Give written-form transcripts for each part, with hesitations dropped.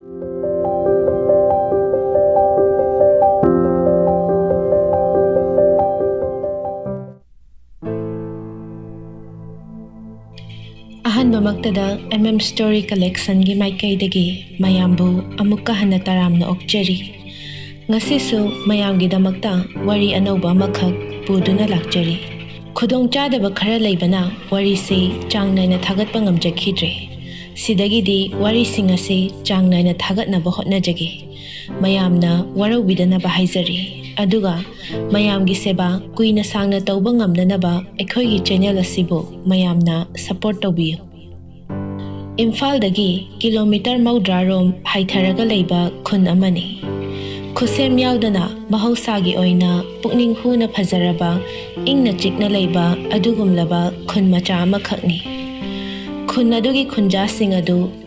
Ahanbamaktada Story Collection gi maikaidagi mayambu amukka hana taramna okjari. Ngasisu mayamgidamakta wari anauba makhak puduna lakjari. Khudongchadaba khara leibana wari se changnaina thagatpa ngamjakhidre. Sidagidi wari singase changnaina thagatnaba hotnajagi. Mayamna waraubidanaba haizari. Aduga mayamgi seba kuina sangna tauba ngamnanaba ekhoigi channel asibu mayamna support taubiyu. Imphaldagi kilometer maudrarom haitharaga leiba khun amani. Khusem yaudana mahausagi oina pukning huna phazaraba ingna chikna leiba adugumlaba khun macha amakhakni. Khun adugi khunjasing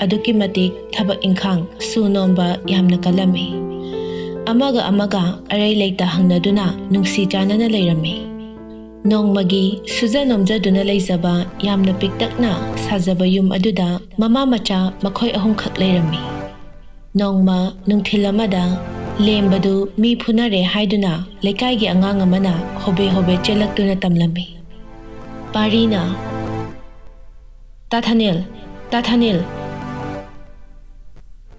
aduki matik thabak ingkhang sunomba yamna kalami. Amaga aray leita hangnaduna nungsi chanana leirami. Nongmagi sujanomjaduna leizaba yamna piktakna sajaba yum aduda mama macha makhoi ahum khak leirami. Nongma nungthilamada lembadu mi phunare haiduna lekaigi angang amana hobe chelaktuna tamlami. Parina Tathanil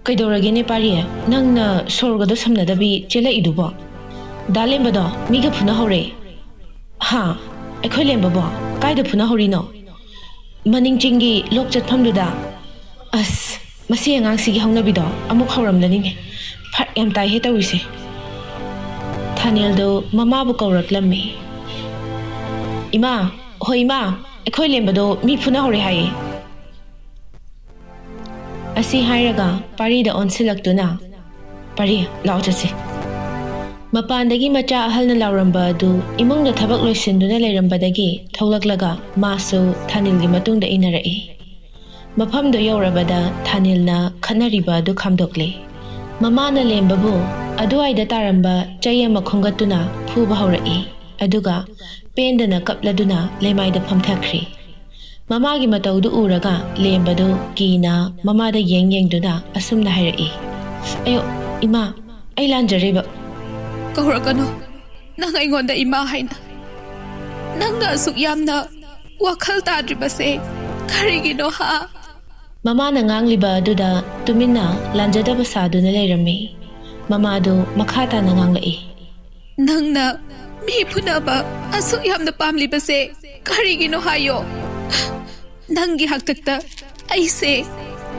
Kaidoragene pariye nangna sorgado samnadabi chela idubo dalembado miga phuna hore ha ekhoi lembabo kaida phuna horino maning chingi lokchat phamduda as masi angang sigi hongnabido amuk hauramlani phat yam tai he tawise Thanil do mama bu kauraklammi ima hoima ekhoi lembado mi phuna hore haye Asi hairaga pari da onsilaktuna pari lao chase mapandagi macha ahalna lauramba adu imungda thabak loisinduna leirambadagi tholaklaga masu Thanilgi matungda inarai maphamdo yaurabada Thanilna khanariba adu khamdokle mamana lembabu aduaida taramba chayama khongatuna phuba haurai aduga pendana kapladuna lemaida phamthakri Mamagi mataudu uraga lembadu kina mamada yengduna asumna hairai ayo ima ai lanjareba kaurakano nang aingonda ima haina nangna asuk yamna wakhal tadribase karigino ha mamana ngangliba aduda tumina lanjadaba saduna leirami mamadu makhata na nganglai nangna mi phunaba asuk yamna pamlibase karigino hayo Nangi haktakta aise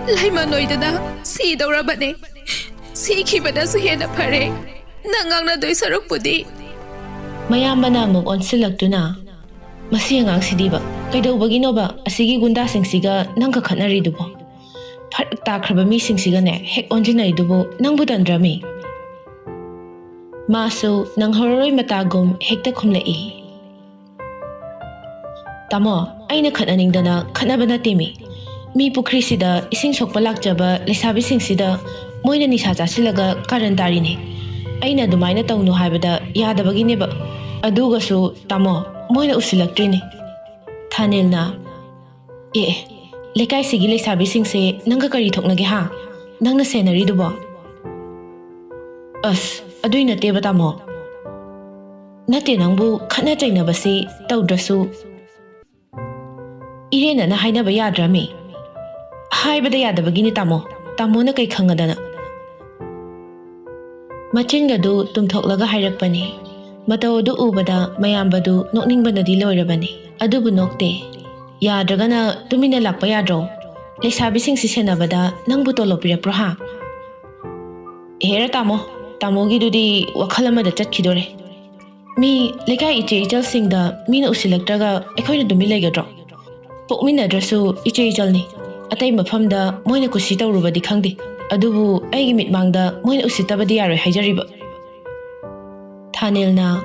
laima noidana si daurabane si khibada su hena phare nangangna doi sarukpudi mayambana muk onsilaktuna masi angang sidiba kaidobaginoba asigi gunda singsiga nangka khanari dubo phat takraba mi singsiga ne hek onjinai dubo nangbu dandrami masu nanghoroi matagum hekta khumlai Tamo, aina khananingdana khanabana temi. Mi pukri sida ising sokpa lakjaba lesabi singsida moina nisa chasilaga karan tarini. Aina dumaina tawnu haibada yadabagineba. Adugasu tamo moina usilaktrini. Thanilna lekai sigi lesabi singse nangga kari thoknage ha. Nangna senari dubo. As aduina teba tamo. Nate nangbu khana chainabasi tawdrasu Irena na hainaba yadrami. Haibada yadabagini tamo na kay khangadana. Machingadu tumthoklaga hairakpani. Matawdu ubada mayambadu nokningba di loirabani. Adubu nokte. Yadragana tumina lakpa yadro. Lesabising sisenabada nangbu tolopirapro ha. Hera tamogi dudi wakhalamada chatkidore. Mi lekai ichal singda mina usilaktraga ekhoina dumilegadro. Pokmina drasu icheijalni atai mafamda moina kusi tawrubadi khangdi adubu aigi mitmangda moina usitabadi yaroi haijariba Thanilna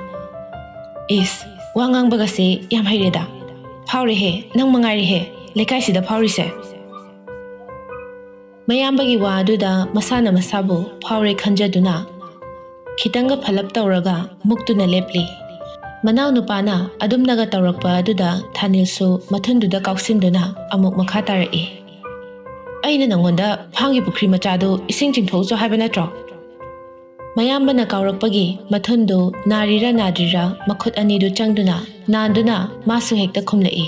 is wangang bagase yam haireda phawre he nang mangairi he lekai sida phawrise mayambagi wa aduda masana masabu phawre khanjaduna khitanga phalap tawraga muktuna lepli Manau nupana adum naga tawrakpa aduda Thanilsu mathunduda kauksinduna amuk makha tarai. ꯑꯩꯅ ꯅꯪꯉꯣꯟꯗ ꯐꯥꯡꯒꯤ ꯄꯨꯈ꯭ꯔꯤ ꯃꯆꯥꯗꯨ ꯏꯁꯤꯡ ꯆꯤꯡꯊꯣꯛꯎꯆꯣ ꯍꯥꯏꯕ ꯅꯠꯇ꯭ꯔꯣ? ꯃꯌꯥꯝꯕꯅ ꯀꯥꯎꯔꯛꯄꯒꯤ ꯃꯊꯨꯟꯗꯨ ꯅꯥꯔꯤꯔꯥ ꯅꯥꯗ꯭ꯔꯤꯔꯥ ꯃꯈꯨꯠ ꯑꯅꯤꯗꯨ ꯆꯪꯗꯨꯅ ꯅꯥꯟꯗꯨꯅ ꯃꯥꯁꯨ ꯍꯦꯛꯇ ꯈꯨꯝꯂꯛꯏ꯫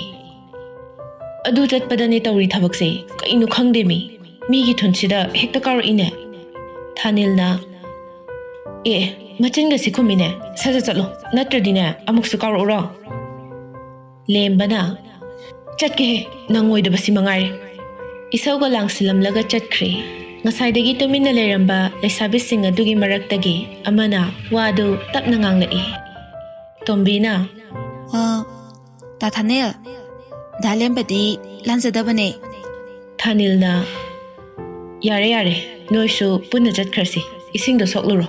ꯑꯗꯨ ꯆꯠꯄꯗꯅꯦ ꯇꯧꯔꯤ ꯊꯕꯛꯁꯦ ꯀꯩꯅꯣ ꯈꯪꯗꯦ ꯃꯤꯒꯤ ꯊꯨꯟꯁꯤꯗ ꯍꯦꯛꯇ ꯀꯥꯎꯔꯛꯏꯅꯦ꯫ ꯊꯥꯅꯤꯜꯅ ꯃꯆꯤꯟꯒꯁꯤ ꯈꯨꯝꯃꯤꯅꯦ, ꯁꯠ ꯆꯠꯂꯣ ꯅꯠꯇ꯭ꯔꯗꯤꯅꯦ ꯑꯃꯨꯛꯁꯨ ꯀꯥꯎꯔꯛꯎꯔꯣ? ꯂꯦꯝꯕꯅ ꯆꯠꯀꯦꯍꯦ ꯅꯪꯉꯣꯏꯗꯕꯁꯤ ꯃꯉꯥꯏꯔꯦ꯫ ꯏꯁꯧꯒ ꯂꯥꯡꯁꯤꯜꯂꯝꯂꯒ ꯆꯠꯈ꯭ꯔꯦ꯫ ꯉꯁꯥꯏꯗꯒꯤ ꯇꯨꯃꯤꯟꯅ ꯂꯩꯔꯝꯕ ꯂꯩꯁꯥꯕꯤꯁꯤꯡ ꯑꯗꯨꯒꯤ ꯃꯔꯛꯇꯒꯤ ꯑꯃꯅ ꯋꯥꯗꯨ ꯇꯞꯅ ꯉꯥꯡꯂꯛꯏ꯫ ꯇꯣꯝꯕꯤꯅ ꯇꯥ ꯊꯥꯅꯤꯜ, ꯗꯥ ꯂꯦꯝꯕꯗꯤ ꯂꯥꯟꯖꯗꯕꯅꯦ꯫ ꯊꯥꯅꯤꯜꯅ ꯌꯥꯔꯦ ꯅꯣꯏꯁꯨ ꯄꯨꯟꯅ ꯆꯠꯈ꯭ꯔꯁꯤ, ꯏꯁꯤꯡꯗꯣ ꯁꯣꯛꯂꯨꯔꯣ꯫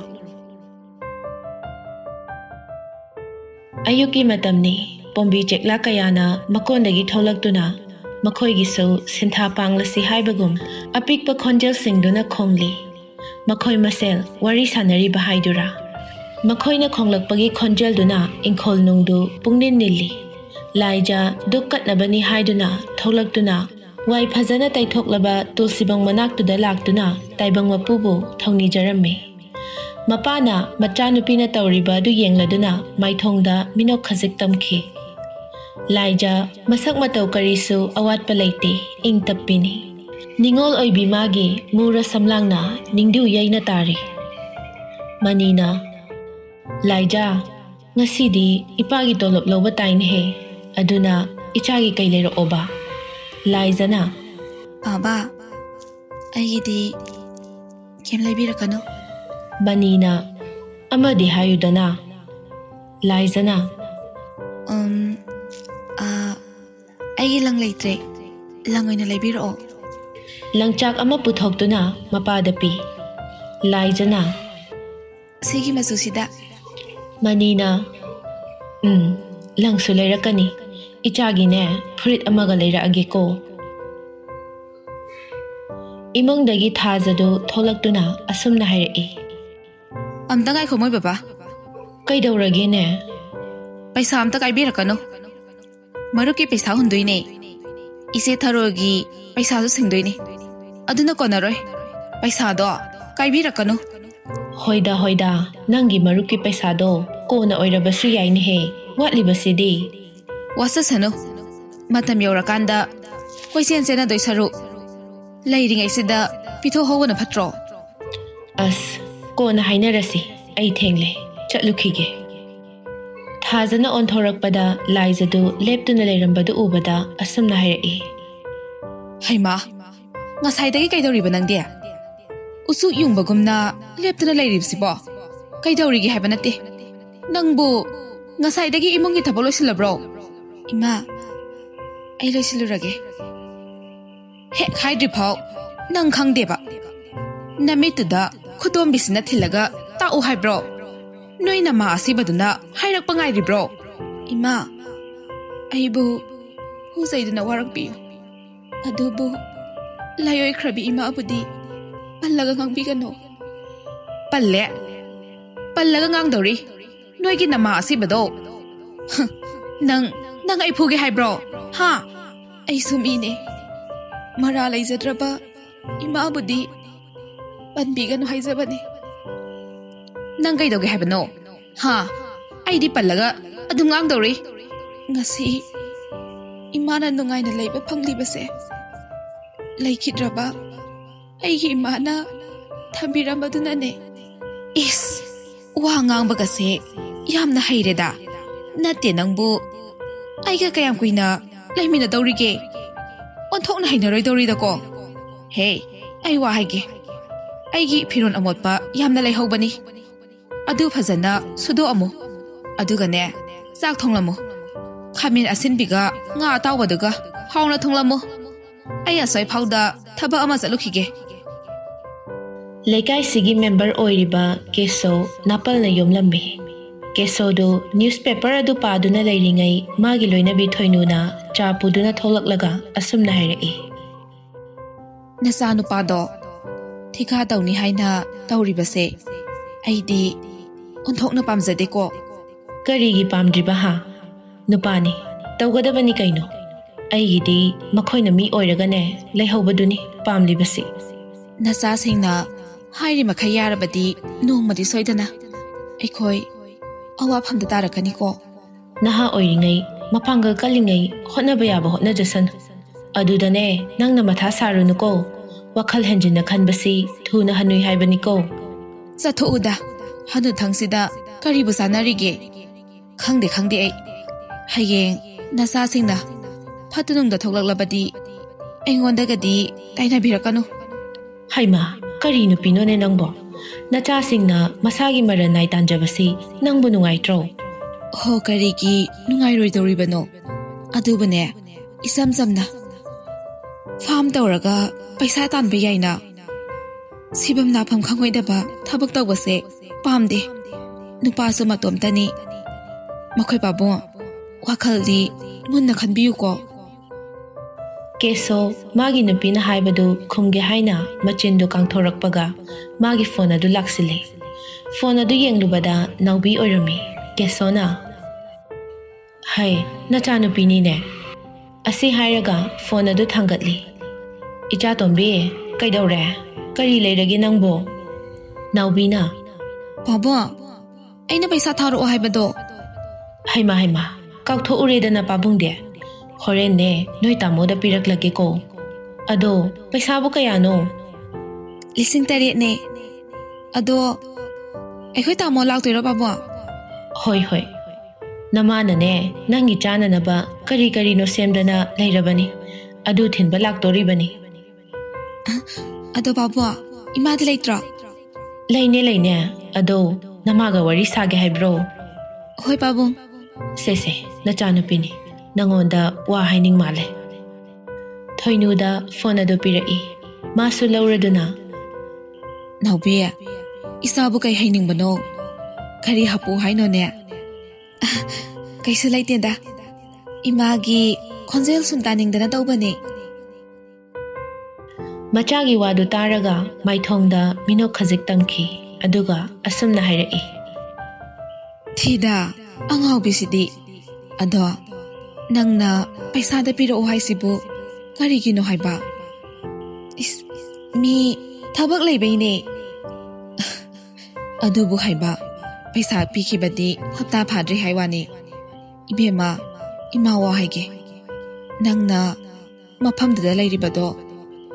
ꯑꯌꯨꯛꯀꯤ ꯃꯇꯝꯅꯤ꯫ ꯄꯣꯝꯕꯤ ꯆꯦꯛꯂꯥ ꯀꯌꯥꯅ ꯃꯀꯣꯟꯗꯒꯤ ꯊꯣꯛꯂꯛꯇꯨꯅ ꯃꯈꯣꯏꯒꯤꯁꯨ ꯁꯤꯟꯊꯥ ꯄꯥꯡꯂꯁꯤ ꯍꯥꯏꯕꯒꯨꯝ ꯑꯄꯤꯛꯄ ꯈꯣꯟꯖꯦꯜꯁꯤꯡꯗꯨꯅ ꯈꯣꯡꯂꯤ꯫ ꯃꯈꯣꯏ ꯃꯁꯦꯜ ꯋꯥꯔꯤ ꯁꯥꯟꯅꯔꯤꯕ ꯍꯥꯏꯗꯨꯔꯥ꯫ ꯃꯈꯣꯏꯅ ꯈꯣꯡꯂꯛꯄꯒꯤ ꯈꯣꯟꯖꯦꯜꯗꯨꯅ ꯏꯪꯈꯣꯜ ꯅꯨꯡꯗꯨ ꯄꯨꯡꯅꯤꯟ ꯅꯤꯜꯂꯤ꯫ ꯂꯥꯏꯖ ꯗꯨꯛ ꯀꯠꯅꯕꯅꯤ ꯍꯥꯏꯗꯨꯅ ꯊꯣꯛꯂꯛꯇꯨꯅ ꯋꯥꯏ ꯐꯖꯅ ꯇꯩꯊꯣꯛꯂꯕ ꯇꯨꯜꯁꯤꯕꯣꯡ ꯃꯅꯥꯛꯇꯨꯗ ꯂꯥꯛꯇꯨꯅ ꯇꯥꯏꯕꯪ ꯃꯄꯨꯕꯨ ꯊꯧꯅꯤꯖꯔꯝꯃꯤ꯫ ꯃꯄꯥꯅ ꯃꯆꯥꯅꯨꯄꯤꯅ ꯇꯧꯔꯤꯕ ꯑꯗꯨ ꯌꯦꯡꯂꯗꯨꯅ ꯃꯥꯏꯊꯣꯡꯗ ꯃꯤꯅꯣꯛ ꯈꯖꯤꯛ ꯇꯝꯈꯤ꯫ ꯂꯥꯏꯖ ꯃꯁꯛ ꯃꯇꯧ ꯀꯔꯤꯁꯨ ꯑꯋꯥꯠꯄ ꯂꯩꯇꯦ, ꯏꯪ ꯇꯞꯄꯤꯅꯤ꯫ ꯅꯤꯡꯉꯣꯜ ꯑꯣꯏꯕꯤ ꯃꯥꯒꯤ ꯃꯨꯔ ꯁꯝꯂꯥꯡꯅ ꯅꯤꯡꯗꯨ ꯌꯩꯅ ꯇꯥꯔꯤ꯫ ꯃꯅꯤꯅ ꯂꯥꯏꯖ, ꯉꯁꯤꯗꯤ ꯏꯄꯥꯒꯤ ꯇꯣꯂꯣꯞ ꯂꯧꯕ ꯇꯥꯏꯅꯦꯍꯦ, ꯑꯗꯨꯅ ꯏꯆꯥꯒꯤ ꯀꯩ ꯂꯩꯔꯛꯑꯣꯕ꯫ ꯂꯥꯏꯖꯅ ꯕꯥ, ꯑꯩꯒꯤꯗꯤ ꯀꯦꯝ ꯂꯩꯕꯤꯔꯛꯀꯅꯨ꯫ ꯃꯅꯤꯅ ꯑꯃꯗꯤ ꯍꯥꯏꯌꯨꯗꯅ꯫ ꯂꯥꯏꯖꯅ ꯑꯩꯒꯤ ꯂꯪ ꯂꯩꯇ꯭ꯔꯦ, ꯂꯪ ꯑꯣꯏꯅ ꯂꯩꯕꯤꯔꯛꯑꯣ꯫ ꯂꯪꯆꯥꯛ ꯑꯃ ꯄꯨꯊꯣꯛꯇꯨꯅ ꯃꯄꯥꯗ ꯄꯤ꯫ ꯂꯥꯏꯖꯅ ꯁꯤꯒꯤ ꯃꯆꯨꯁꯤꯗ꯫ ꯃꯅꯤꯅ ꯂꯪꯁꯨ ꯂꯩꯔꯛꯀꯅꯤ, ꯏꯆꯥꯒꯤꯅꯦ ꯐꯨꯔꯤꯠ ꯑꯃꯒ ꯂꯩꯔꯛꯑꯒꯦꯀꯣ꯫ ꯏꯃꯨꯡꯗꯒꯤ ꯊꯥꯖꯗꯨ ꯊꯣꯛꯂꯛꯇꯨꯅ ꯑꯁꯨꯝꯅ ꯍꯥꯏꯔꯛꯏ꯫ ꯑꯝꯇ ꯉꯥꯏꯈꯣ ꯃꯣꯏ ꯕꯕꯥ꯫ ꯀꯩꯗꯧꯔꯒꯦꯅꯦ? ꯄꯩꯁꯥ ꯑꯝꯇ ꯀꯥꯏꯕꯤꯔꯛꯀꯅꯨ, ꯃꯔꯨꯞꯀꯤ ꯄꯩꯁꯥ ꯍꯨꯟꯗꯣꯏꯅꯦ, ꯏꯆꯦ ꯊꯔꯣꯒꯤ ꯄꯩꯁꯥꯁꯨ ꯁꯤꯡꯗꯣꯏꯅꯦ, ꯑꯗꯨꯅ ꯀꯣꯟꯅꯔꯣꯏ, ꯄꯩꯁꯥꯗꯣ ꯀꯥꯏꯕꯤꯔꯛꯀꯅꯨ꯫ ꯍꯣꯏꯗ ꯅꯪꯒꯤ ꯃꯔꯨꯞꯀꯤ ꯄꯩꯁꯥꯗꯣ ꯀꯣꯟꯅ ꯑꯣꯏꯔꯕꯁꯨ ꯌꯥꯏꯅꯦꯍꯦ, ꯋꯥꯠꯂꯤꯕꯁꯤꯗꯤ꯫ ꯋꯥꯠꯆꯁꯅꯨ, ꯃꯇꯝ ꯌꯧꯔꯀꯥꯟꯗ ꯀꯣꯏꯆꯦꯟ ꯆꯦꯟꯅꯗꯣꯏ ꯁꯔꯨꯛ ꯂꯩꯔꯤꯉꯩꯁꯤꯗ ꯄꯤꯊꯣꯛꯍꯧꯕꯅ ꯐꯠꯇ꯭ꯔꯣ? ꯑꯁ ꯀꯣꯟꯅ ꯍꯥꯏꯅꯔꯁꯤ, ꯑꯩ ꯊꯦꯡꯂꯦ, ꯆꯠꯂꯨꯈꯤꯒꯦ꯫ ꯊꯥꯖꯅ ꯑꯣꯟꯊꯣꯔꯛꯄꯗ ꯂꯥꯏꯖꯗꯨ ꯂꯦꯞꯇꯨꯅ ꯂꯩꯔꯝꯕꯗꯨ ꯎꯕꯗ ꯑꯁꯨꯝꯅ ꯍꯥꯏꯔꯛꯏ꯫ ꯍꯩꯃꯥ, ꯉꯁꯥꯏꯗꯒꯤ ꯀꯩꯗꯧꯔꯤꯕ ꯅꯪꯗꯤ? ꯎꯆꯨꯛ ꯌꯨꯡꯕꯒꯨꯝꯅ ꯂꯦꯞꯇꯨꯅ ꯂꯩꯔꯤꯕꯁꯤꯕꯣ ꯀꯩꯗꯧꯔꯤꯒꯦ ꯍꯥꯏꯕ ꯅꯠꯇꯦ? ꯅꯪꯕꯨ ꯉꯁꯥꯏꯗꯒꯤ ꯏꯃꯨꯡꯒꯤ ꯊꯕꯛ ꯂꯣꯏꯁꯤꯜꯂꯕ꯭ꯔꯣ? ꯏꯃꯥ, ꯑꯩ ꯂꯣꯏꯁꯤꯜꯂꯨꯔꯒꯦ꯫ ꯍꯦꯛ ꯍꯥꯏꯗ꯭ꯔꯤꯐꯥꯎ ꯅꯪ ꯈꯪꯗꯦꯕ? ꯅꯃꯤꯠꯇꯨꯗ ꯈꯨꯇꯣꯝꯕꯤꯁꯤꯅ ꯊꯤꯜꯂꯒ ꯇꯥꯛꯎ ꯍꯥꯏꯕ꯭ꯔꯣ? ꯅꯣꯏ ꯅꯃꯥ ꯑꯁꯤꯕꯗꯨꯅ ꯍꯥꯏꯔꯛꯄ ꯉꯥꯏꯔꯤꯕ꯭ꯔꯣ? ꯏꯃꯥ, ꯑꯩꯕꯨ ꯍꯨꯖꯩꯗꯨꯅ ꯋꯥꯔꯛꯄꯤꯌꯨ, ꯑꯗꯨꯕꯨ ꯂꯥꯏꯑꯣꯏꯈ꯭ꯔꯕꯤ ꯏꯃꯥꯕꯨꯗꯤ ꯄꯜꯂꯒ ꯉꯥꯡꯕꯤꯒꯅꯨ꯫ ꯄꯜꯂꯒ ꯉꯥꯡꯗꯧꯔꯤ, ꯅꯣꯏꯒꯤ ꯅꯃꯥ ꯑꯁꯤꯕꯗꯣ꯫ ꯅꯪ ꯑꯩ ꯐꯨꯒꯦ ꯍꯥꯏꯕ꯭ꯔో? ꯍꯥ? ꯑꯩꯁꯨ ꯃꯤꯅꯦ, ꯃꯔꯥ ꯂꯩꯖꯗ꯭ꯔꯕ ꯏꯃꯥꯕꯨꯗꯤ ꯄꯟꯕꯤꯒꯅꯨ ꯍꯥꯏꯖꯕꯅꯤ꯫ ꯅꯪ ꯀꯩꯗꯧꯒꯦ ꯍꯥꯏꯕꯅꯣ? ꯍꯥ? ꯑꯩꯗꯤ ꯄꯜꯂꯒ ꯑꯗꯨꯝ ꯉꯥꯡꯗꯧꯔꯤ꯫ ꯉꯁꯤ ꯏꯃꯥꯅ ꯅꯨꯡꯉꯥꯏꯅ ꯂꯩꯕ ꯐꯪꯂꯤꯕꯁꯦ ꯂꯩꯈꯤꯗ꯭ꯔꯕ ꯑꯩꯒꯤ ꯏꯃꯥꯅ ꯊꯝꯕꯤꯔꯝꯕꯗꯨꯅꯅꯦ꯫ ꯏꯁ, ꯋꯥ ꯉꯥꯡꯕꯒꯁꯦ ꯌꯥꯝꯅ ꯍꯩꯔꯦꯗ꯫ ꯅꯠꯇꯦ ꯅꯪꯕꯨ ꯑꯩꯒ ꯀꯌꯥꯝ ꯀꯨꯏꯅ ꯂꯩꯃꯤꯟꯅꯗꯧꯔꯤꯒꯦ? ꯑꯣꯟꯊꯣꯛꯅ ꯍꯩꯅꯔꯣꯏꯗꯧꯔꯤꯗꯀꯣ꯫ ꯍꯦ, ꯑꯩ ꯋꯥ ꯍꯥꯏꯒꯦ, ꯑꯩꯒꯤ ꯐꯤꯔꯣꯟ ꯑꯃꯣꯠꯄ ꯌꯥꯝꯅ ꯂꯩꯍꯧꯕꯅꯤ, ꯑꯗꯨ ꯐꯖꯅ ꯁꯨꯗꯣꯛꯑꯝꯃꯨ, ꯑꯗꯨꯒꯅꯦ ꯆꯥꯛ ꯊꯣꯡꯂꯝꯃꯨ, ꯈꯥꯃꯦꯟ ꯑꯁꯤꯟꯕꯤꯒ ꯉꯥ ꯑꯇꯥꯎꯕꯗꯨꯒ ꯍꯥꯎꯅ ꯊꯣꯡꯂꯝꯃꯨ꯫ ꯑꯩ ꯑꯁ꯭ꯋꯥꯏꯐꯥꯎꯗ ꯊꯕꯛ ꯑꯃ ꯆꯠꯂꯨꯈꯤꯒꯦ꯫ ꯂꯩꯀꯥꯏꯁꯤꯒꯤ ꯃꯦꯝꯕꯔ ꯑꯣꯏꯔꯤꯕ ꯀꯦꯁꯣ ꯅꯥꯄꯜꯅ ꯌꯣꯝꯂꯝꯃꯤ꯫ ꯀꯦꯁꯣꯗꯨ ꯅ꯭ꯌꯨꯁꯄꯦꯄꯔ ꯑꯗꯨ ꯄꯥꯗꯨꯅ ꯂꯩꯔꯤꯉꯩ ꯃꯥꯒꯤ ꯂꯣꯏꯅꯕꯤ ꯊꯣꯏꯅꯨꯅ ꯆꯥ ꯄꯨꯗꯨꯅ ꯊꯣꯛꯂꯛꯂꯒ ꯑꯁꯨꯝꯅ ꯍꯥꯏꯔꯛꯏ꯫ ꯅꯆꯥꯅꯨꯄꯥꯗꯣ ꯊꯤꯀꯥ ꯇꯧꯅꯤ ꯍꯥꯏꯅ ꯇꯧꯔꯤꯕꯁꯦ ꯑꯩꯗꯤ ꯑꯣꯟꯊꯣꯛꯅ ꯄꯥꯝꯖꯗꯦꯀꯣ꯫ ꯀꯔꯤꯒꯤ ꯄꯥꯝꯗ꯭ꯔꯤꯕ ꯍꯥ? ꯅꯨꯄꯥꯅꯤ, ꯇꯧꯒꯗꯕꯅꯤ ꯀꯩꯅꯣ꯫ ꯑꯩꯒꯤꯗꯤ ꯃꯈꯣꯏꯅ ꯃꯤ ꯑꯣꯏꯔꯒꯅꯦ ꯂꯩꯍꯧꯕꯗꯨꯅꯤ ꯄꯥꯝꯂꯤꯕꯁꯤ ꯅꯆꯥꯁꯤꯡꯅ ꯍꯥꯏꯔꯤ ꯃꯈꯩ ꯌꯥꯔꯕꯗꯤ ꯅꯣꯡꯃꯗꯤ ꯁꯣꯏꯗꯅ ꯑꯩꯈꯣꯏ ꯑꯋꯥꯐꯝꯗ ꯇꯥꯔꯛꯀꯅꯤꯀꯣ ꯅꯍꯥ ꯑꯣꯏꯔꯤꯉꯩ ꯃꯄꯥꯡꯒꯜ ꯀꯜꯂꯤꯉꯩ ꯍꯣꯠꯅꯕ ꯌꯥꯕ ꯍꯣꯠꯅꯖꯁꯅꯨ ꯑꯗꯨꯗꯅꯦ ꯅꯪꯅ ꯃꯊꯥ ꯁꯥꯔꯨꯅꯨꯀꯣ ꯋꯥꯈꯜ ꯍꯦꯟꯖꯤꯟꯅ ꯈꯟꯕꯁꯤ ꯊꯨꯅ ꯍꯟꯅꯨꯏ ꯍꯥꯏꯕꯅꯤꯀꯣ ꯆꯠꯊꯣꯛꯎꯗ ꯍꯅꯨꯊꯪꯁꯤꯗ ꯀꯔꯤꯕꯨ ꯆꯥꯅꯔꯤꯒꯦ ꯈꯪꯗꯦ ꯑꯩ ꯍꯌꯦꯡ ꯅꯆꯥꯁꯤꯡꯅ ꯐꯠꯇꯅꯨꯡꯗ ꯊꯣꯛꯂꯛꯂꯕꯗꯤ ꯑꯩꯉꯣꯟꯗꯒꯗꯤ ꯇꯥꯏꯅꯕꯤꯔꯛꯀꯅꯨ ꯍꯩꯃꯥ ꯀꯔꯤ ꯅꯨꯄꯤꯅꯣꯅꯦ ꯅꯪꯕꯣ ꯅꯆꯥꯁꯤꯡꯅ ꯃꯁꯥꯒꯤ ꯃꯔꯟ ꯅꯥꯏ ꯇꯥꯟꯖꯕꯁꯤ ꯅꯪꯕꯨ ꯅꯨꯡꯉꯥꯏꯇ꯭ꯔꯣ ꯍꯣ ꯀꯔꯤꯒꯤ ꯅꯨꯡꯉꯥꯏꯔꯣꯏꯗꯧꯔꯤꯕꯅꯣ ꯑꯗꯨꯕꯨꯅꯦ ꯏꯆꯝ ꯆꯝꯅ ꯐꯥꯝ ꯇꯧꯔꯒ ꯄꯩꯁꯥ ꯇꯥꯟꯕ ꯌꯥꯏꯅ ꯁꯤꯐꯝ ꯅꯥꯐꯝ ꯈꯪꯉꯣꯏꯗꯕ ꯊꯕꯛ ꯇꯧꯕꯁꯦ ꯄꯥꯝꯗꯦ ꯅꯨꯄꯥꯁꯨ ꯃꯇꯣꯝꯇꯅꯤ ꯃꯈꯣꯏ ꯄꯥꯕꯨꯡ ꯋꯥꯈꯜꯗꯤ ꯃꯨꯟꯅ ꯈꯟꯕꯤꯌꯨꯀꯣ ꯀꯦꯁꯣ ꯃꯥꯒꯤ ꯅꯨꯄꯤꯅ ꯍꯥꯏꯕꯗꯨ ꯈꯨꯝꯒꯦ ꯍꯥꯏꯅ ꯃꯆꯤꯟꯗꯨ ꯀꯥꯡꯊꯣꯔꯛꯄꯒ ꯃꯥꯒꯤ ꯐꯣꯟ ꯑꯗꯨ ꯂꯥꯛꯁꯤꯜꯂꯦ ꯐꯣꯟ ꯑꯗꯨ ꯌꯦꯡꯂꯨꯕꯗ ꯅꯥꯎꯕꯤ ꯑꯣꯏꯔꯝꯃꯤ ꯀꯦꯁꯣꯅ ꯍꯩ ꯅꯆꯥꯅꯨꯄꯤꯅꯤꯅꯦ ꯑꯁꯤ ꯍꯥꯏꯔꯒ ꯐꯣꯟ ꯑꯗꯨ ꯊꯥꯡꯒꯠꯂꯤ ꯏꯆꯥꯇꯣꯝꯕꯤ ꯀꯩꯗꯧꯔꯦ ꯀꯔꯤ ꯂꯩꯔꯒꯦ ꯅꯪꯕꯣ ꯅꯥꯎꯕꯤꯅ ꯄꯥꯕꯨꯡ ꯑꯩꯅ ꯄꯩꯁꯥ ꯊꯥꯔꯛꯑꯣ ꯍꯥꯏꯕꯗꯣ ꯍꯩꯃꯥ ꯀꯥꯎꯊꯣꯛꯎꯔꯦꯗꯅ ꯄꯥꯕꯨꯡꯗꯤ ꯍꯣꯔꯦꯟꯅꯦ ꯅꯣꯏ ꯇꯥꯃꯣꯗ ꯄꯤꯔꯛꯂꯒꯦꯀꯣ ꯑꯗꯣ ꯄꯩꯁꯥꯕꯨ ꯀꯌꯥꯅꯣ 8,000 ꯑꯗꯣ ꯑꯩꯈꯣꯏ ꯇꯥꯃꯣ ꯂꯥꯛꯇꯣꯏꯔꯣ ꯄꯥꯕꯨꯡ ꯍꯣꯏ ꯅꯃꯥꯅꯅꯦ ꯅꯪꯒꯤ ꯆꯥꯅꯅꯕ ꯀꯔꯤ ꯀꯔꯤꯅꯣ ꯁꯦꯝꯗꯅ ꯂꯩꯔꯕꯅꯤ ꯑꯗꯨ ꯊꯤꯟꯕ ꯂꯥꯛꯇꯣꯔꯤꯕꯅꯤ ꯑꯗꯣ ꯄꯥꯕꯨꯡ ꯏꯃꯥꯗꯤ ꯂꯩꯇ꯭ꯔꯣ ꯂꯩꯅꯦ ꯑꯗꯣ ꯅꯃꯥꯒ ꯋꯥꯔꯤ ꯁꯥꯒꯦ ꯍꯥꯏꯕ꯭ꯔꯣ ꯍꯣꯏ ꯄꯥꯕꯨꯡ ꯁꯦ ꯅꯆꯥꯅꯨꯄꯤꯅꯤ ꯅꯪꯉꯣꯟꯗ ꯋꯥ ꯍꯥꯏꯅꯤꯡ ꯃꯥꯜꯂꯦ ꯊꯣꯏꯅꯨꯗ ꯐꯣꯟ ꯑꯗꯨ ꯄꯤꯔꯛꯏ ꯃꯥꯁꯨ ꯂꯧꯔꯗꯨꯅ ꯅꯥꯎꯕꯤ ꯏꯆꯥꯕꯨ ꯀꯩ ꯍꯩꯅꯤꯡꯕꯅꯣ ꯀꯔꯤ ꯍꯥꯞꯄꯨ ꯍꯥꯏꯅꯣꯅꯦ ꯀꯩꯁꯨ ꯂꯩꯇꯦꯗ ꯏꯃꯥꯒꯤ ꯈꯣꯟꯖꯦꯜ ꯁꯨꯝ ꯇꯥꯅꯤꯡꯗꯅ ꯇꯧꯕꯅꯦ ꯃꯆꯥꯒꯤ ꯋꯥꯗꯨ ꯇꯥꯔꯒ ꯃꯥꯏꯊꯣꯡꯗ ꯃꯤꯅꯣꯛ ꯈꯖꯤꯛ ꯇꯝꯈꯤ ꯑꯗꯨꯒ ꯑꯁꯨꯝꯅ ꯍꯥꯏꯔꯛꯏ ꯊꯤꯗ ꯑꯉꯥꯎꯕꯤꯁꯤꯗꯤ ꯑꯗꯣ ꯅꯪꯅ ꯄꯩꯁꯥꯗ ꯄꯤꯔꯛꯑꯣ ꯍꯥꯏꯁꯤꯕꯨ ꯀꯔꯤꯒꯤꯅꯣ ꯍꯥꯏꯕ ꯃꯤ ꯊꯕꯛ ꯂꯩꯕꯩꯅꯦ ꯑꯗꯨꯕꯨ ꯍꯥꯏꯕ ꯄꯩꯁꯥ ꯄꯤꯈꯤꯕꯗꯤ ꯍꯞꯇꯥ ꯐꯥꯗ꯭ꯔꯤ ꯍꯥꯏ ꯋꯥꯅꯤ ꯏꯕꯦꯝꯃ ꯏꯃꯥ ꯋꯥ ꯍꯥꯏꯒꯦ ꯅꯪꯅ ꯃꯐꯝꯗꯨꯗ ꯂꯩꯔꯤꯕꯗꯣ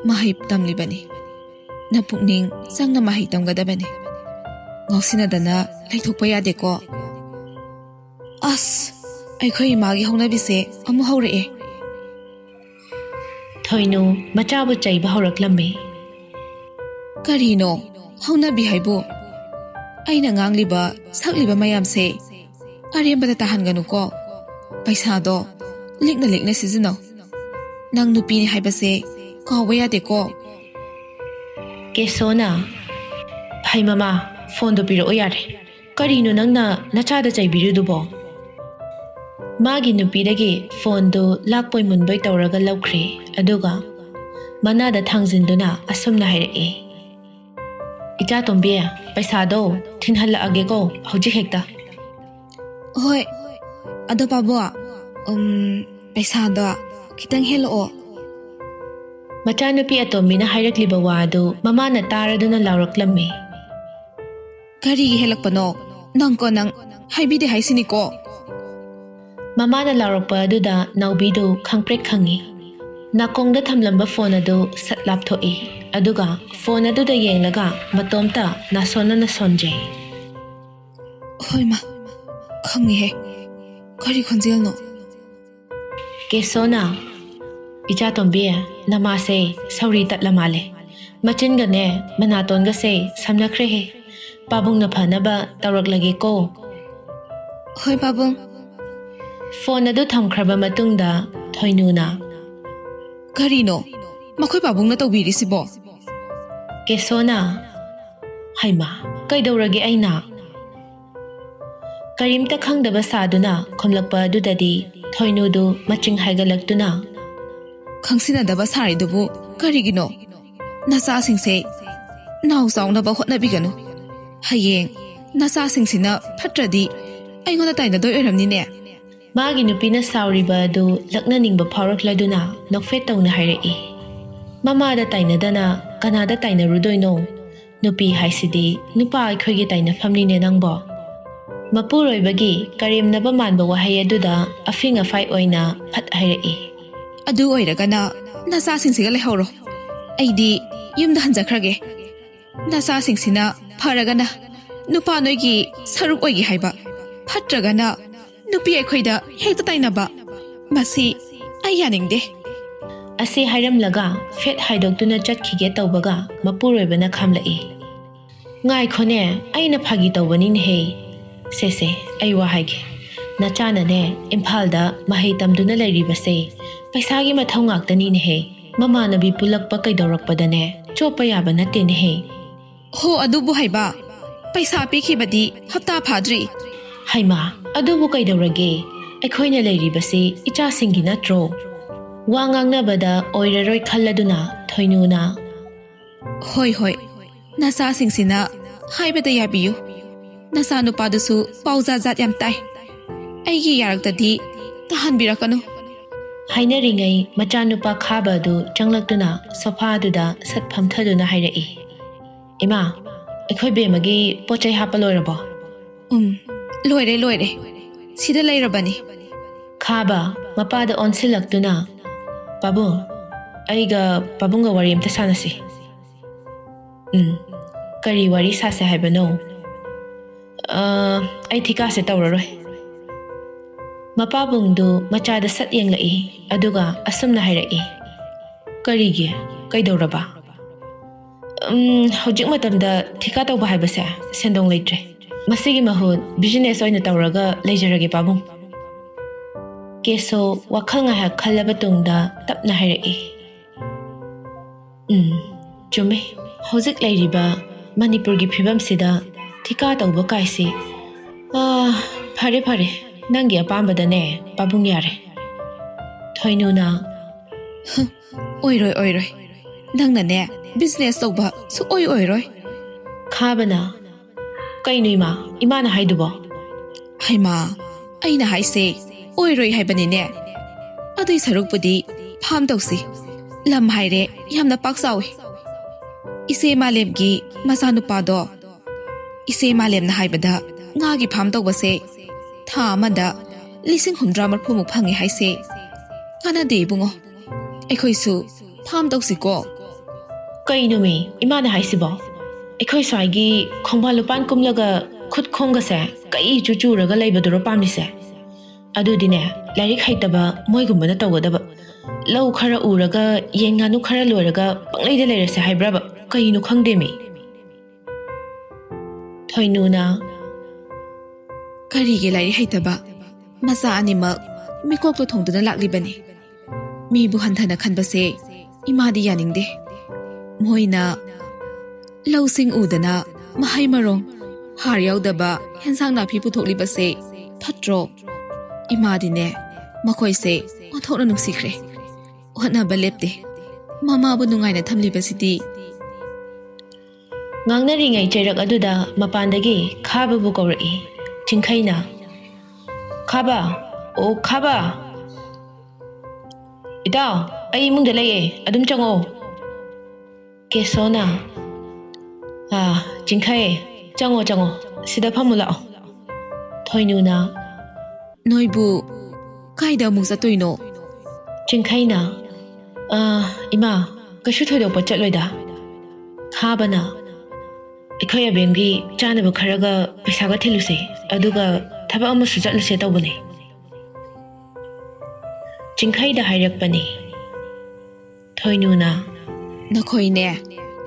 ꯃꯍꯩ ꯇꯝꯂꯤꯕꯅꯤ ꯅꯄꯨꯛꯅꯤꯡ ꯆꯪꯅ ꯃꯍꯩ ꯇꯝꯒꯗꯕꯅꯤ ꯉꯥꯎꯁꯤꯟꯅꯗꯅ ꯂꯩꯊꯣꯛꯄ ꯌꯥꯗꯦꯀꯣ ꯑꯁ ꯑꯩꯈꯣꯏ ꯏꯃꯥꯒꯤ ꯍꯧꯅꯕꯤꯁꯦ ꯑꯃꯨꯛ ꯍꯧꯔꯛꯑꯦ ꯊꯣꯏꯅꯨ ꯃꯆꯥꯕꯨ ꯆꯩꯕ ꯍꯧꯔꯛꯂꯝꯃꯤ ꯀꯔꯤꯅꯣ ꯍꯧꯅꯕꯤ ꯍꯥꯏꯕꯨ ꯑꯩꯅ ꯉꯥꯡꯂꯤꯕ ꯁꯛꯂꯤꯕ ꯃꯌꯥꯝꯁꯦ ꯑꯔꯦꯝꯕꯗ ꯇꯥꯍꯟꯒꯅꯨꯀꯣ ꯄꯩꯁꯥꯗꯣ ꯂꯤꯛꯅ ꯁꯤꯖꯤꯟꯅꯧ ꯅꯪ ꯅꯨꯄꯤꯅꯤ ꯍꯥꯏꯕꯁꯦ ꯀꯥꯎꯕ ꯌꯥꯗꯦꯀꯣ ꯀꯦꯁꯣꯅ ꯍꯩ ꯃꯃꯥ ꯐꯣꯟꯗꯣ ꯄꯤꯔꯛꯑꯣ ꯌꯥꯔꯦ ꯀꯔꯤꯅꯣ ꯅꯪꯅ ꯅꯆꯥꯗ ꯆꯩꯕꯤꯔꯤꯗꯨꯕꯣ ꯃꯥꯒꯤ ꯅꯨꯄꯤꯗꯒꯤ ꯐꯣꯟꯗꯨ ꯂꯥꯛꯄꯣꯏ ꯃꯨꯟꯕꯣꯏ ꯇꯧꯔꯒ ꯂꯧꯈ꯭ꯔꯦ ꯑꯗꯨꯒ ꯃꯅꯥꯗ ꯊꯥꯡꯖꯤꯟꯗꯨꯅ ꯑꯁꯨꯝꯅ ꯍꯥꯏꯔꯛꯏ ꯏꯆꯥꯇꯣꯝꯕꯤ ꯄꯩꯁꯥꯗꯣ ꯊꯤꯟꯍꯜꯂꯛꯑꯒꯦꯀꯣ ꯍꯧꯖꯤꯛ ꯍꯦꯛꯇ ꯍꯣꯏ ꯑꯗꯣ ꯄꯥꯕꯨꯡ ꯄꯩꯁꯥꯗꯣ ꯈꯤꯇꯪ ꯍꯦꯜꯂꯛꯑꯣ ꯃꯆꯥꯅꯨꯄꯤ ꯑꯇꯣꯝꯕꯤꯅ ꯍꯥꯏꯔꯛꯂꯤꯕ ꯋꯥꯗꯨ ꯃꯃꯥꯅ ꯇꯥꯔꯗꯨꯅ ꯂꯥꯎꯔꯛꯂꯝꯃꯤ ꯀꯔꯤꯒꯤ ꯍꯦꯜꯂꯛꯄꯅꯣ ꯅꯪ ꯍꯥꯏꯕꯤꯗꯦ ꯍꯥꯏꯁꯤꯅꯤꯀꯣ ꯃꯃꯥꯅ ꯂꯥꯎꯔꯛꯄ ꯑꯗꯨꯗ ꯅꯥꯎꯕꯤꯗꯨ ꯈꯪꯄ꯭ꯔꯦꯛ ꯈꯪꯉꯤ ꯅꯥꯀꯣꯡꯗ ꯊꯝꯂꯝꯕ ꯐꯣꯟ ꯑꯗꯨ ꯁꯠ ꯂꯥꯞꯊꯣꯛꯏ ꯑꯗꯨꯒ ꯐꯣꯟ ꯑꯗꯨꯗ ꯌꯦꯡꯂꯒ ꯃꯇꯣꯝꯇ ꯅꯥꯁꯣꯟꯅꯅ ꯁꯣꯟꯖꯩ ꯍꯣꯏꯃ ꯈꯪꯉꯤꯍꯦ ꯀꯔꯤ ꯈꯣꯟꯖꯦꯜꯅꯣ ꯀꯦꯁꯣꯅ ꯏꯆꯥꯇꯣꯝꯕꯤ ꯅꯃꯥꯁꯦ ꯁꯧꯔꯤ ꯇꯠꯂ ꯃꯥꯜꯂꯦ ꯃꯆꯤꯟꯒꯅꯦ ꯃꯅꯥꯇꯣꯟꯒꯁꯦ ꯁꯝꯅꯈ꯭ꯔꯦꯍꯦ ꯄꯥꯕꯨꯡꯅ ꯐꯅꯕ ꯇꯧꯔꯛꯂꯒꯦꯀꯣ ꯍꯣꯏ ꯄꯥꯕꯨꯡ ꯐꯣꯟ ꯑꯗꯨ ꯊꯝꯈ꯭ꯔꯕ ꯃꯇꯨꯡꯗ ꯊꯣꯏꯅꯨꯅ ꯀꯔꯤꯅꯣ ꯃꯈꯣꯏ ꯄꯥꯕꯨꯡꯅ ꯇꯧꯕꯤꯔꯤꯁꯤꯕꯣ ꯀꯦꯁꯣꯅ ꯍꯩꯃꯥ ꯀꯩꯗꯧꯔꯒꯦ ꯑꯩꯅ ꯀꯔꯤꯝꯇ ꯈꯪꯗꯕ ꯁꯥꯗꯨꯅ ꯈꯨꯝꯂꯛꯄ ꯑꯗꯨꯗꯗꯤ ꯊꯣꯏꯅꯨꯗꯨ ꯃꯆꯤꯡ ꯍꯥꯏꯒꯠꯂꯛꯇꯨꯅ ꯈꯪꯁꯤꯟꯅꯗꯕ ꯁꯥꯔꯤꯗꯨꯕꯨ ꯀꯔꯤꯒꯤꯅꯣ ꯅꯆꯥꯁꯤꯡꯁꯦ ꯅꯥꯎ ꯆꯥꯎꯅꯕ ꯍꯣꯠꯅꯕꯤꯒꯅꯨ ꯍꯌꯦꯡ ꯅꯆꯥꯁꯤꯡꯁꯤꯅ ꯐꯠꯇ꯭ꯔꯗꯤ ꯑꯩꯉꯣꯟꯗ ꯇꯥꯏꯅꯗꯣꯏ ꯑꯣꯏꯔꯝꯅꯤꯅꯦ Magi nupina sauriba adu laknaningba phaurakladuna nokfet tawna hairei. Mamada tainadana kanada tainarudoino. Nupi haisidi nupa aikhoigi tainafamnine nangbo. Mapuroibagi karimnaba manba wahai aduda afing afai oina phat hairei. Adu oiragana nasasingsiga lehoro. Aidi yumda hanjakrage. Nasasingsina pharagana nupa noigi saruk oigi haiba. Phatragana nupi aikhoida hekta tainaba. Masi ayaningde. Asi hairamlaga fet haidokduna chatkige tawbaga mapuroibana khamlai. Ngai khone aina phagi tawbanin he. Sese ai wahaige. Nachana ne Imphalda mahai tamduna lairibase. Paisagi mathau ngaktani ne he. Mamanabi pulakpa kaidawrakpadane chopa yaba natte ne he. Ho adubu haiba. Paisa pikibadi hapta phadri. Haima adubu kaidawrage. Aikhoina lairibase icha singi natro. Wa ngangnabada oiraroi khalladuna thoinuna. Hoi hoi. Nasasingsina haibada yabiyu. Nasa nupadusu pauza zat yam tai. Aigi yaraktadi tahanbirakanu. Hainaringai machanupa khaba adu changlaktuna sofa aduda satphamthaduna hairei. Ima aikhoi bemagi pochai hapa loirabo. Loire. Sida lairabani. Khaba mapada onsilaktuna. Pabung aiga pabunga wari amta sanasi. Kari wari sase haibano. Ai thika se tawraroi. Mapabungdu machada sat yenglai aduga asumna hairei. Karigi kaidawraba. Hojik matamda thika tawba haibase sendong leitre. Masigi mahut business oina tawraga leijarage pabung. Keso wakhal ngaha khallaba tungda tapna hairei. Chume hojik leiriba Manipur gi phibam sida thika tawba kaisi. Phare nangi apambadane pabung yare. Thoinuna Oiroi. Nangna ne business tawba su oiroi. Khabana kainui imana haidubo. Haima aina haise oiroi haibanine. Adui sarukpudi pham tawsi. Lam haire yamna paksawi. Ise malemgi masanupado. Ise malemna haibada ngagi pham tawbase tha amada 1,100 marphumuk phangi haise. Kana de bungo. Aikhoisu pham tawsiko. Kainumi imana haisibo. Aikhoi saigi khongbalupan kumlaga khut khonggase kai chuchuraga leibaduro pamnise. Adudine lairik haitaba moigumbana tawgadaba. Lau khara uraga yenganu khara loiraga pangleida leirase haibraba kainu khangdemi. Thoinuna Karige lairik haitaba masa animak mikok to thongduna laklibani. Mi bu hanthana khanbase imadi yaningde. Moina lausing udana mahai marong har yaudaba hensang napi puthoklibase phatro. Imadine makoise othokna nungsikre. Hotnaba lepte. Mama bu nungaina thamlibasidi. Ngangnaringai chairak aduda mapandagi khaba bu kawrai. Chingkhaina. Khaba. O khaba. Ida ai mungda laye adum chango. Kesona. Chingkhai chango sida phamula. Thoinuna Noibu kaida mungsa toino. Chingkhaina ima kashu thoidokpa chatloida. Khabana Ikhoi abemgi chanaba kharaga paisaga thiluse aduga thaba amasu chatluse tawbane. Chingkhaida hairakpani. Thoinuna Nakhoine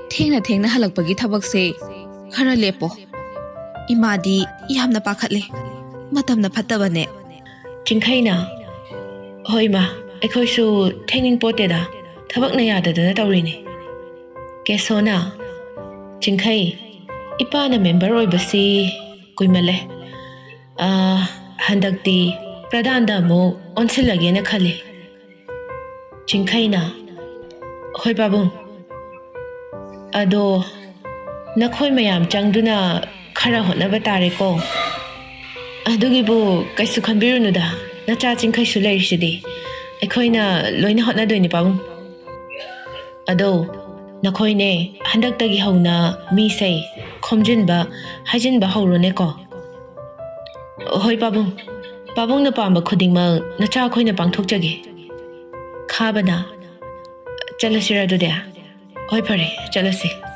thengna halakpagi thabakse khara lepo. Imadi yamna pakhatle. Matamna phattabane. Chingkhaina hoima aikhoisu thengning poteda thabakna yadadana tawrini. Kesona Chingkhai ipana member oibasi kuimale. Handakti pradanda mo onsilagena khali. Chingkhaina hoi babung ado nakhoi mayam changduna khara hotnaba tare ko adugibu kaisu khanbirunuda Nacha chingkhaisu leirishidi. Aikhoina loina hotnadoini pabung. Ado nakhoine handaktagi hauna mi sei khomjinba hajinba haurone ko. Hoi pabung. Pabung na pamba khudingma nacha khoina pangthokjage. Khabana chalasira do de. Hoi phare chalasi.